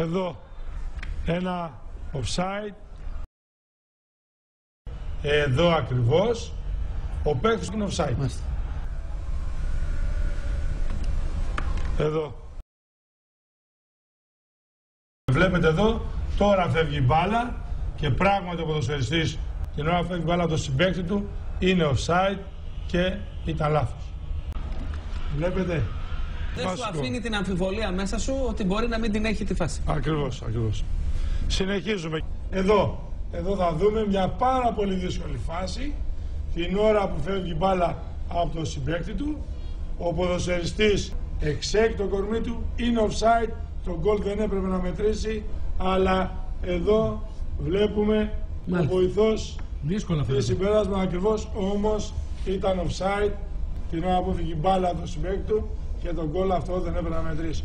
Εδώ ένα offside. Εδώ ακριβώς. Ο παίκτης είναι offside. Μάλιστα. Εδώ. Βλέπετε εδώ, τώρα φεύγει η μπάλα και πράγματι ο ποδοσφαιριστής την ώρα φεύγει η μπάλα από το συμπαίκτη του είναι offside και ήταν λάθος. Βλέπετε. Δεν σου αφήνει την αμφιβολία μέσα σου ότι μπορεί να μην την έχει τη φάση. Ακριβώς, ακριβώς. Συνεχίζουμε. Εδώ θα δούμε μια πάρα πολύ δύσκολη φάση. Την ώρα που φεύγει η μπάλα από το συμπαίκτη του, ο ποδοσφαιριστής εξέχει το κορμί του, είναι offside, το γκολ δεν έπρεπε να μετρήσει, αλλά εδώ βλέπουμε ο βοηθός και συμπέρασμα ακριβώς, όμως ήταν offside την ώρα που φύγει η μπάλα από το συμπαίκτη του και το γκολ αυτό δεν έπρεπε να μετρήσει.